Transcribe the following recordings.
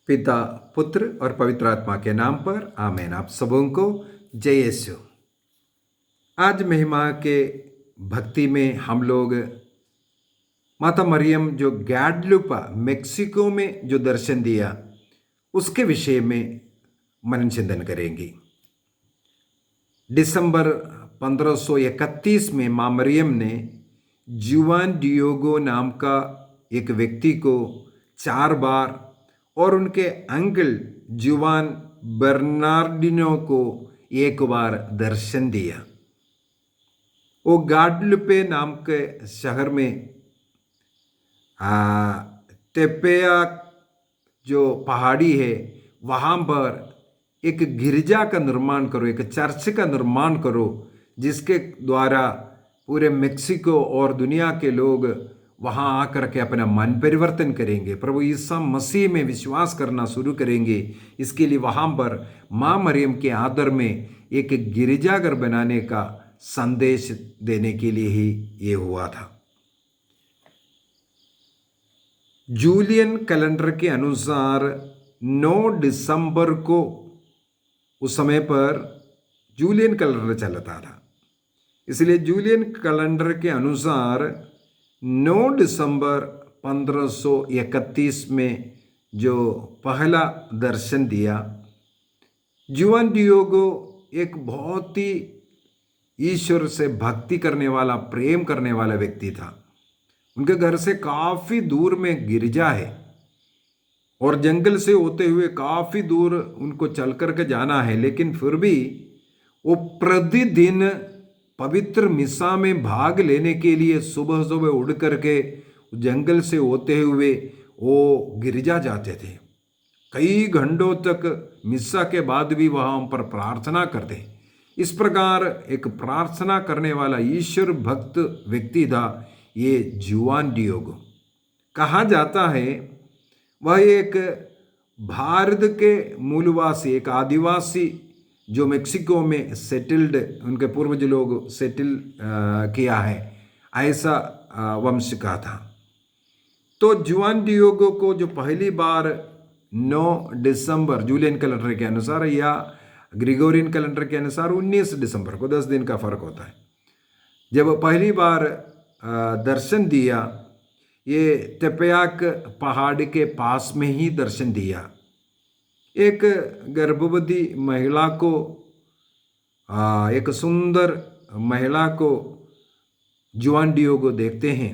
पिता, पुत्र और पवित्र आत्मा के नाम पर आमीन। आप सबों को जय यीशु। आज महिमा के भक्ति में हम लोग माता मरियम जो गैडलुपा मेक्सिको में जो दर्शन दिया उसके विषय में मनन चिंतन करेंगे। दिसंबर 1531 में माँ मरियम ने जुआन डियोगो नाम का एक व्यक्ति को 4 बार और उनके अंकल जुआन बर्नार्डिनो को 1 बार दर्शन दिया। वो गाडलुपे नाम के शहर में तेपेया जो पहाड़ी है वहाँ पर एक गिरजा का निर्माण करो, एक चर्च का निर्माण करो, जिसके द्वारा पूरे मेक्सिको और दुनिया के लोग वहाँ आकर के अपना मन परिवर्तन करेंगे, प्रभु ईसा मसीह में विश्वास करना शुरू करेंगे। इसके लिए वहाँ पर माँ मरियम के आदर में एक गिरजाघर बनाने का संदेश देने के लिए ही ये हुआ था। जूलियन कैलेंडर के अनुसार 9 दिसंबर को, उस समय पर जूलियन कैलेंडर चलता था, इसलिए जूलियन कैलेंडर के अनुसार 9 दिसंबर 1531 में जो पहला दर्शन दिया, जुआन डियोगो एक बहुत ही ईश्वर से भक्ति करने वाला, प्रेम करने वाला व्यक्ति था। उनके घर से काफ़ी दूर में गिरजा है और जंगल से होते हुए काफ़ी दूर उनको चल कर के जाना है, लेकिन फिर भी वो प्रतिदिन पवित्र मिसा में भाग लेने के लिए सुबह सुबह उड़ करके जंगल से होते हुए वो गिरजा जाते थे। कई घंटों तक मिसा के बाद भी वहाँ पर प्रार्थना करते। इस प्रकार एक प्रार्थना करने वाला ईश्वर भक्त व्यक्ति था ये जुआन डियोगो। कहा जाता है वह एक भारत के मूलवासी, एक आदिवासी जो मेक्सिको में सेटल्ड, उनके पूर्वज लोग सेटल किया है, ऐसा वंश का था। तो जुआन डियोगो को जो पहली बार 9 दिसंबर जूलियन कैलेंडर के अनुसार या ग्रिगोरियन कैलेंडर के अनुसार 19 दिसंबर को, 10 दिन का फर्क होता है, जब पहली बार दर्शन दिया, ये तेपेयाक पहाड़ के पास में ही दर्शन दिया। एक गर्भवती महिला को, एक सुंदर महिला को जुआन डियोगो देखते हैं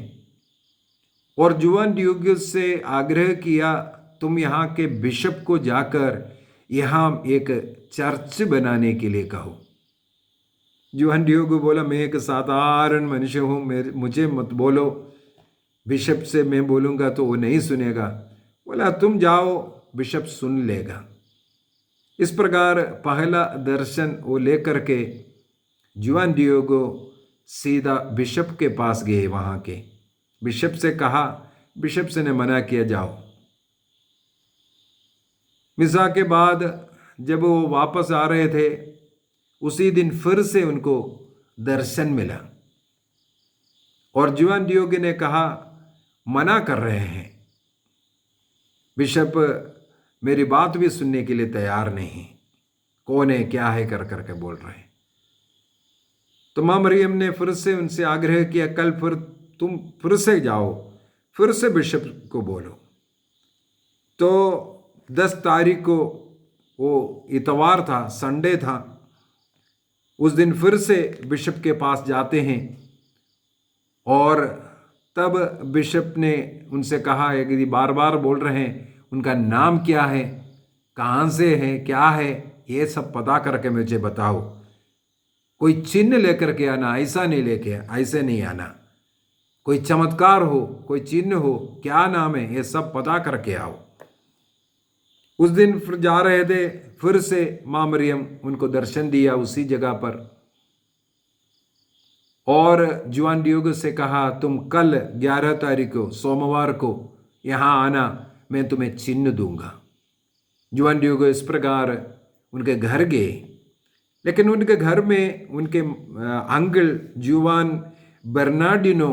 और जुआन डियोगो से आग्रह किया, तुम यहाँ के बिशप को जाकर यहाँ एक चर्च बनाने के लिए कहो। जुआन डियोगो बोला, मैं एक साधारण मनुष्य हूँ, मुझे मत बोलो, बिशप से मैं बोलूँगा तो वो नहीं सुनेगा। बोला, तुम जाओ, बिशप सुन लेगा। इस प्रकार पहला दर्शन वो लेकर के जुआन डियोगो सीधा बिशप के पास गए। वहाँ के बिशप से कहा, बिशप से ने मना किया, जाओ। मिसा के बाद जब वो वापस आ रहे थे, उसी दिन फिर से उनको दर्शन मिला और जुआन डियोगो ने कहा, मना कर रहे हैं, बिशप मेरी बात भी सुनने के लिए तैयार नहीं, कौन है क्या है कर करके बोल रहे हैं। तो माँ मरियम ने फिर से उनसे आग्रह किया, कल फिर तुम फिर से जाओ, फिर से बिशप को बोलो। तो 10 तारीख को वो इतवार था, संडे था, उस दिन फिर से बिशप के पास जाते हैं और तब बिशप ने उनसे कहा है कि बार बार बोल रहे हैं, उनका नाम क्या है, कहाँ से है, क्या है, ये सब पता करके मुझे बताओ। कोई चिन्ह लेकर के आना, ऐसा नहीं लेके, ऐसे नहीं आना, कोई चमत्कार हो, कोई चिन्ह हो, क्या नाम है, ये सब पता करके आओ। उस दिन फिर जा रहे थे, फिर से माँ मरियम उनको दर्शन दिया उसी जगह पर और जुआन डियोगो से कहा, तुम कल 11 तारीख को, सोमवार को यहाँ आना, मैं तुम्हें चिन्ह दूंगा। जुआन डियोगो इस प्रकार उनके घर गए, लेकिन उनके घर में उनके अंकल जुआन बर्नार्डिनो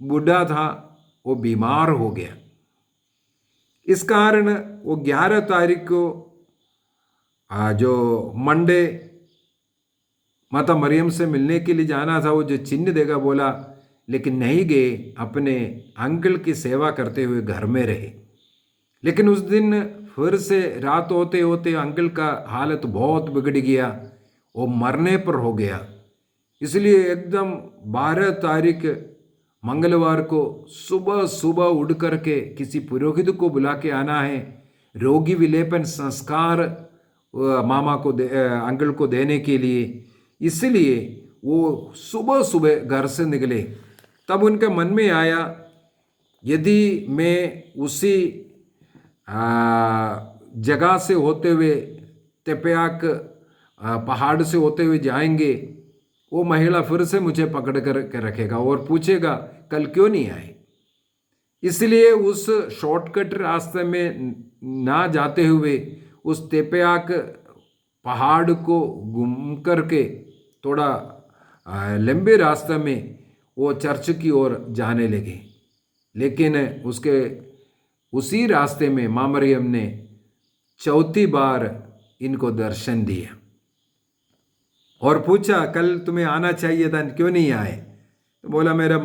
बूढ़ा था, वो बीमार हो गया। इस कारण वो 11 तारीख को जो मंडे माता मरियम से मिलने के लिए जाना था, वो जो चिन्ह देगा बोला, लेकिन नहीं गए, अपने अंकल की सेवा करते हुए घर में रहे। लेकिन उस दिन फिर से रात होते होते अंकल का हालत बहुत बिगड़ गया, वो मरने पर हो गया। इसलिए एकदम 12 तारीख मंगलवार को सुबह सुबह उठ करके किसी पुरोहित को बुला के आना है, रोगी विलेपन संस्कार मामा को अंकल को देने के लिए। इसलिए वो सुबह सुबह घर से निकले। तब उनके मन में आया, यदि मैं उसी जगह से होते हुए तेप्याक पहाड़ से होते हुए जाएंगे, वो महिला फिर से मुझे पकड़ कर के रखेगा और पूछेगा कल क्यों नहीं आए। इसलिए उस शॉर्टकट रास्ते में ना जाते हुए उस तेप्याक पहाड़ को घूम करके थोड़ा लंबे रास्ते में वो चर्च की ओर जाने लगे। लेकिन उसके उसी रास्ते में माँ मरियम ने चौथी बार इनको दर्शन दिया और पूछा कल तुम्हें आना चाहिए था, क्यों नहीं आए। तो बोला मेरा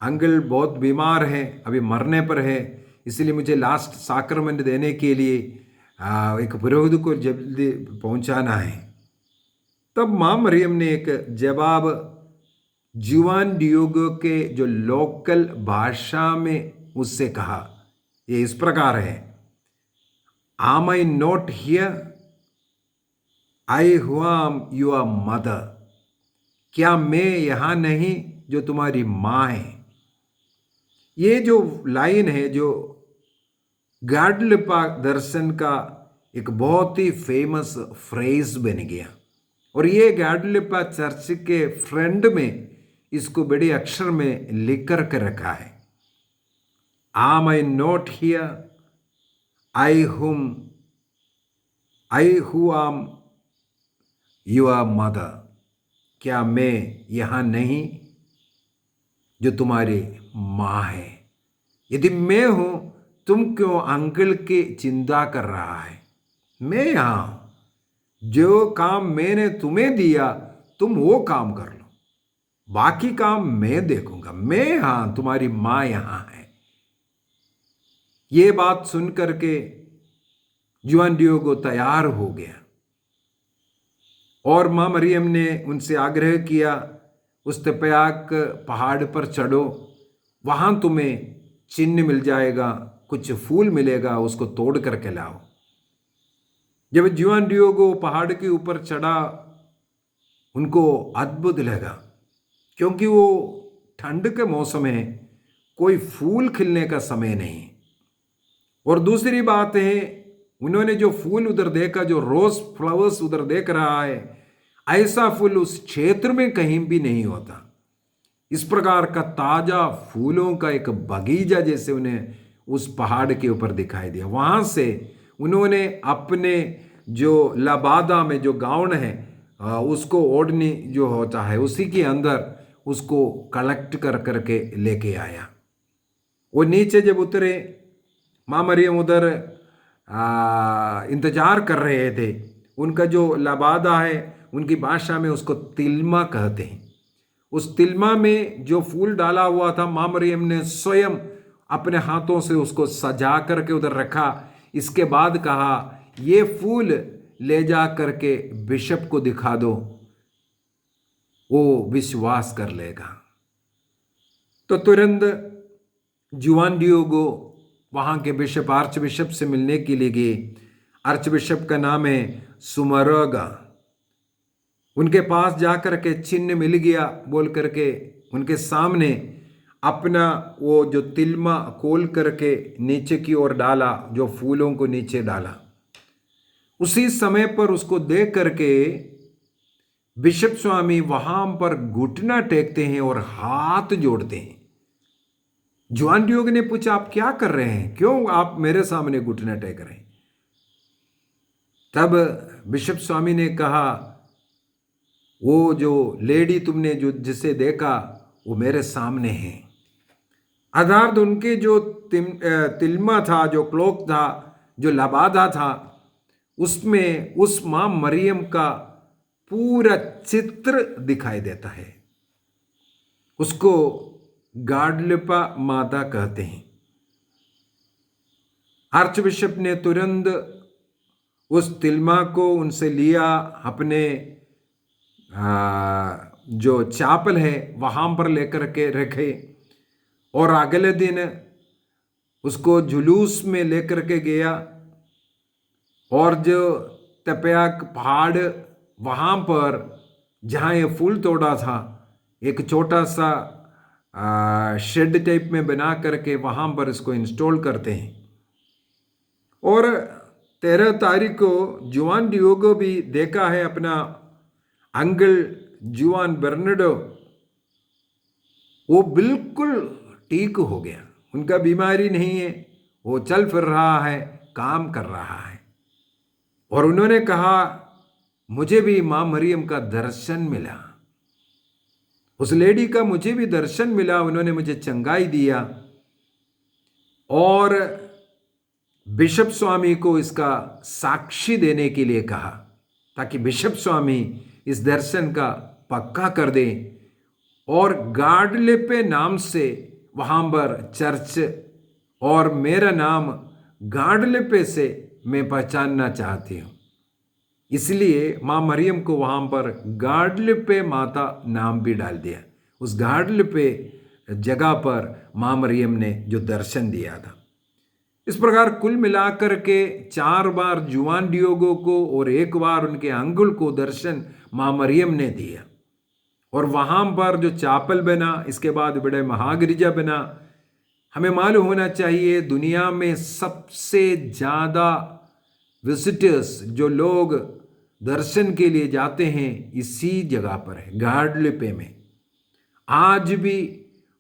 अंकल बहुत बीमार है, अभी मरने पर है, इसलिए मुझे लास्ट साक्रमेंट देने के लिए एक पुरोहित को जल्दी पहुंचाना है। तब माँ मरियम ने एक जवाब जुआन डियोगो के जो लोकल भाषा में उससे कहा, ये इस प्रकार है, am I not here, I who am your mother, क्या मैं यहाँ नहीं जो तुम्हारी माँ है। ये जो लाइन है जो गाडलिपा दर्शन का एक बहुत ही फेमस फ्रेज बन गया, और ये गाडलिपा चर्च के फ्रंट में इसको बड़े अक्षर में लिख कर के रखा है, am I not here, I who आम योर मदर, क्या मैं यहाँ नहीं जो तुम्हारी माँ है। यदि मैं हूँ, तुम क्यों अंकल की चिंता कर रहा है। मैं यहाँ हूँ, जो काम मैंने तुम्हें दिया तुम वो काम कर लो, बाकी काम मैं देखूंगा। मैं यहाँ, तुम्हारी माँ यहाँ है। ये बात सुन करके जुआन डियोगो तैयार हो गया और माँ मरियम ने उनसे आग्रह किया, उस तेप्याक पहाड़ पर चढ़ो, वहाँ तुम्हें चिन्ह मिल जाएगा, कुछ फूल मिलेगा, उसको तोड़ करके लाओ। जब जुआन डियोगो पहाड़ के ऊपर चढ़ा, उनको अद्भुत लगा, क्योंकि वो ठंड के मौसम है, कोई फूल खिलने का समय नहीं। और दूसरी बात है, उन्होंने जो फूल उधर देखा, जो रोज फ्लावर्स उधर देख रहा है, ऐसा फूल उस क्षेत्र में कहीं भी नहीं होता। इस प्रकार का ताजा फूलों का एक बगीचा जैसे उन्हें उस पहाड़ के ऊपर दिखाई दिया। वहां से उन्होंने अपने जो लबादा में जो गाउन है, उसको ओढ़नी जो होता है, उसी के अंदर उसको कलेक्ट कर करके लेके आया। वो नीचे जब उतरे, माँ मरियम उधर इंतजार कर रहे थे। उनका जो लबादा है, उनकी भाषा में उसको तिल्मा कहते हैं। उस तिल्मा में जो फूल डाला हुआ था, माँ मरियम ने स्वयं अपने हाथों से उसको सजा करके उधर रखा। इसके बाद कहा, ये फूल ले जा करके बिशप को दिखा दो, वो विश्वास कर लेगा। तो तुरंत जुआन डियोगो वहाँ के बिशप, आर्च बिशप से मिलने के लिए गए। आर्च बिशप का नाम है सुमरोगा। उनके पास जाकर के चिन्ह मिल गया बोल करके उनके सामने अपना वो जो तिल्मा खोल करके नीचे की ओर डाला, जो फूलों को नीचे डाला। उसी समय पर उसको देख करके बिशप स्वामी वहां पर घुटना टेकते हैं और हाथ जोड़ते हैं। जुआन डियोगो ने पूछा, आप क्या कर रहे हैं, क्यों आप मेरे सामने घुटना टेक रहे हैं। तब बिशप स्वामी ने कहा, वो जो लेडी तुमने जो जिसे देखा वो मेरे सामने है। अर्थात उनके जो तिल्मा था, जो क्लोक था, जो लबादा था, उसमें उस माँ मरियम का पूरा चित्र दिखाई देता है। उसको गाडलिपा माता कहते हैं। आर्च बिशप ने तुरंत उस तिल्मा को उनसे लिया, अपने जो चापल है वहां पर लेकर के रखे, और अगले दिन उसको जुलूस में लेकर के गया, और जो तपयाक पहाड़ वहां पर जहाँ ये फूल तोड़ा था, एक छोटा सा शेड टाइप में बना करके वहां पर इसको इंस्टॉल करते हैं। और 13 तारीख को जुआन डियोगो भी देखा है, अपना अंकल जुआन बर्नार्डो, वो बिल्कुल ठीक हो गया, उनका बीमारी नहीं है, वो चल फिर रहा है, काम कर रहा है। और उन्होंने कहा मुझे भी माँ मरियम का दर्शन मिला, उस लेडी का मुझे भी दर्शन मिला, उन्होंने मुझे चंगाई दिया। और बिशप स्वामी को इसका साक्षी देने के लिए कहा, ताकि बिशप स्वामी इस दर्शन का पक्का कर दें, और गाडलिपे नाम से वहाँ पर चर्च, और मेरा नाम गाडलिपे से मैं पहचानना चाहती हूँ, इसलिए माँ मरियम को वहाँ पर गाडलिपे माता नाम भी डाल दिया। उस गाडलिपे जगह पर माँ मरियम ने जो दर्शन दिया था। इस प्रकार कुल मिलाकर के 4 बार जुआन डियोगो को और 1 बार उनके अंकुल को दर्शन माँ मरियम ने दिया। और वहाँ पर जो चापल बना, इसके बाद बड़े महागिरिजा बना। हमें मालूम होना चाहिए दुनिया में सबसे ज़्यादा विजिटर्स, जो लोग दर्शन के लिए जाते हैं, इसी जगह पर है, गाडलिपे में। आज भी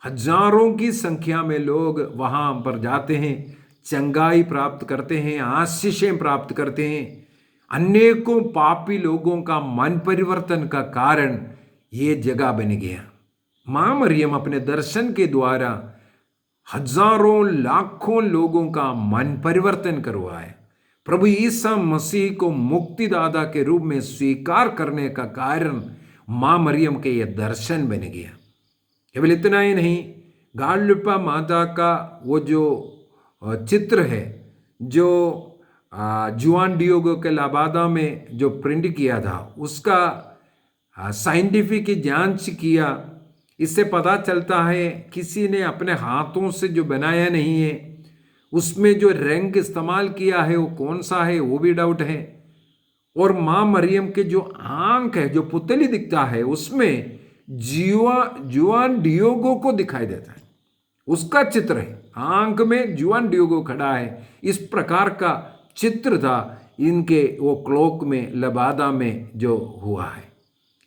हजारों की संख्या में लोग वहाँ पर जाते हैं, चंगाई प्राप्त करते हैं, आशीषें प्राप्त करते हैं। अनेकों पापी लोगों का मन परिवर्तन का कारण ये जगह बन गया। माँ मरियम अपने दर्शन के द्वारा हजारों लाखों लोगों का मन परिवर्तन करवाए। प्रभु ईसा मसीह को मुक्तिदाता के रूप में स्वीकार करने का कारण माँ मरियम के ये दर्शन बन गया। केवल इतना ही नहीं, गाडलिपा माता का वो जो चित्र है, जो जुआन डियोगो के लाबादा में जो प्रिंट किया था, उसका साइंटिफिक जांच किया। इससे पता चलता है किसी ने अपने हाथों से जो बनाया नहीं है, उसमें जो रंग इस्तेमाल किया है वो कौन सा है वो भी डाउट है। और माँ मरियम के जो आंख है, जो पुतली दिखता है, उसमें जुआन डियोगो को दिखाई देता है, उसका चित्र है, आंख में जुआन डियोगो खड़ा है। इस प्रकार का चित्र था इनके वो क्लोक में, लबादा में जो हुआ है,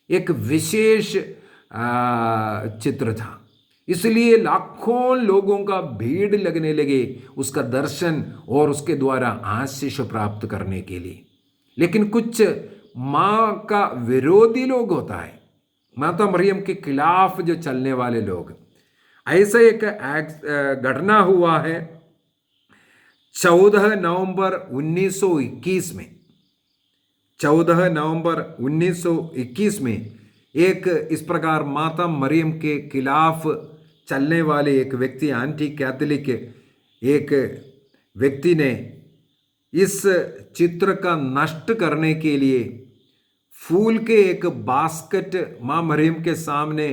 एक विशेष चित्र था। इसलिए लाखों लोगों का भीड़ लगने लगे उसका दर्शन और उसके द्वारा आशीष प्राप्त करने के लिए। लेकिन कुछ माँ का विरोधी लोग होता है, माता मरियम के खिलाफ जो चलने वाले लोग। ऐसा एक घटना हुआ है 14 नवंबर 1921 में। 14 नवंबर 1921 में एक इस प्रकार माता मरियम के खिलाफ चलने वाले एक व्यक्ति, एंटी कैथोलिक एक व्यक्ति ने इस चित्र का नष्ट करने के लिए फूल के एक बास्केट माँ मरियम के सामने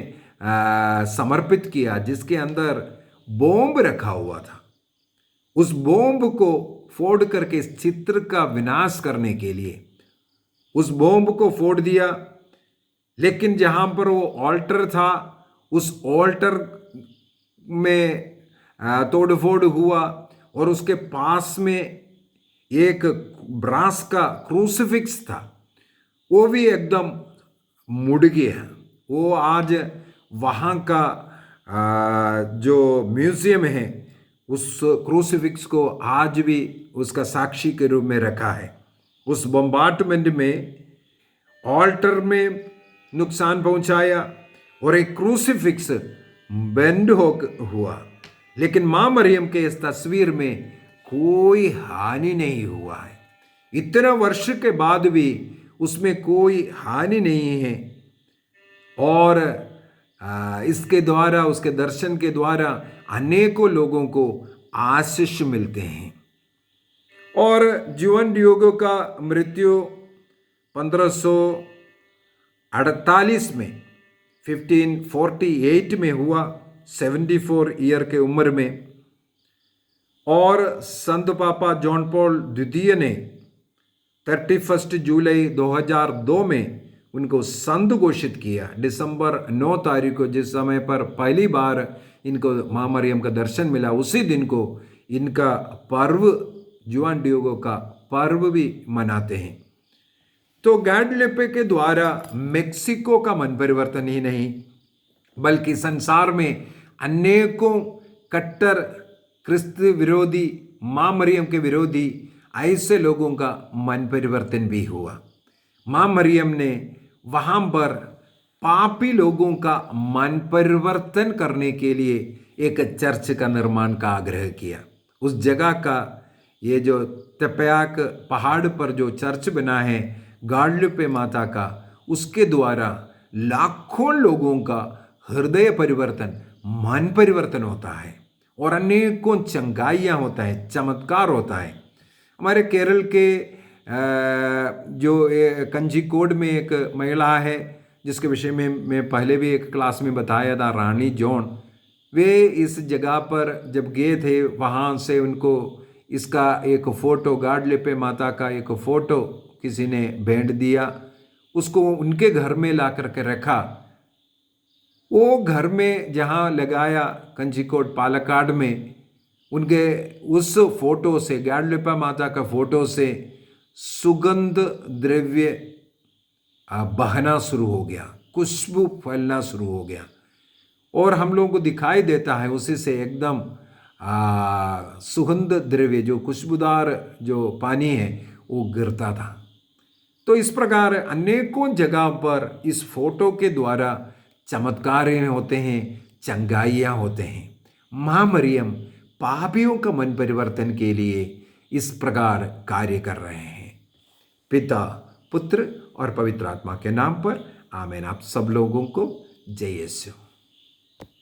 समर्पित किया, जिसके अंदर बॉम्ब रखा हुआ था। उस बॉम्ब को फोड़ करके इस चित्र का विनाश करने के लिए उस बॉम्ब को फोड़ दिया। लेकिन जहां पर वो ऑल्टर था, उस ऑल्टर में तोड़फोड़ हुआ, और उसके पास में एक ब्रास का क्रूसिफिक्स था, वो भी एकदम मुड़ गया। वो आज वहाँ का जो म्यूजियम है, उस क्रूसिफिक्स को आज भी उसका साक्षी के रूप में रखा है। उस बम्बार्टमेंट में ऑल्टर में नुकसान पहुंचाया और एक क्रूसिफिक्स बेंड हुआ। लेकिन माँ मरियम के इस तस्वीर में कोई हानि नहीं हुआ है। इतना वर्ष के बाद भी उसमें कोई हानि नहीं है। और इसके द्वारा, उसके दर्शन के द्वारा अनेकों लोगों को आशीष मिलते हैं। और जुआन डिएगो का मृत्यु 1548 में 1548 में हुआ, 74 ईयर के उम्र में। और संत पापा जॉन पॉल द्वितीय ने 31 जुलाई 2002 में उनको संत घोषित किया। दिसंबर 9 तारीख को, जिस समय पर पहली बार इनको माँ मरियम का दर्शन मिला, उसी दिन को इनका पर्व, जुआन डिएगो का पर्व भी मनाते हैं। तो गाडलेपे के द्वारा मेक्सिको का मन परिवर्तन ही नहीं, बल्कि संसार में अनेकों कट्टर क्रिस्त विरोधी, माँ मरियम के विरोधी ऐसे लोगों का मन परिवर्तन भी हुआ। माँ मरियम ने वहाँ पर पापी लोगों का मन परिवर्तन करने के लिए एक चर्च का निर्माण का आग्रह किया। उस जगह का, ये जो तेपेयाक पहाड़ पर जो चर्च बना है गाडलेपे माता का, उसके द्वारा लाखों लोगों का हृदय परिवर्तन, मन परिवर्तन होता है और अनेकों चंगाइयाँ होता है, चमत्कार होता है। हमारे केरल के जो कंजीकोड में एक महिला है, जिसके विषय में मैं पहले भी एक क्लास में बताया था, रानी जॉन। वे इस जगह पर जब गए थे, वहाँ से उनको इसका एक फ़ोटो, गाडलेपे माता का एक फ़ोटो किसी ने भेंट दिया। उसको उनके घर में ला करके रखा। वो घर में जहाँ लगाया, कंजीकोड पालक्काड में, उनके उस फोटो से, गाडलेपे माता का फोटो से सुगंध द्रव्य बहना शुरू हो गया, खुशबू फैलना शुरू हो गया। और हम लोगों को दिखाई देता है उसी से एकदम सुगंध द्रव्य, जो खुशबूदार जो पानी है, वो गिरता था। तो इस प्रकार अनेकों जगह पर इस फोटो के द्वारा चमत्कार होते हैं, चंगाइयाँ होते हैं। माँ मरियम पापियों का मन परिवर्तन के लिए इस प्रकार कार्य कर रहे हैं। पिता, पुत्र और पवित्र आत्मा के नाम पर आमीन। आप सब लोगों को जय यीशु।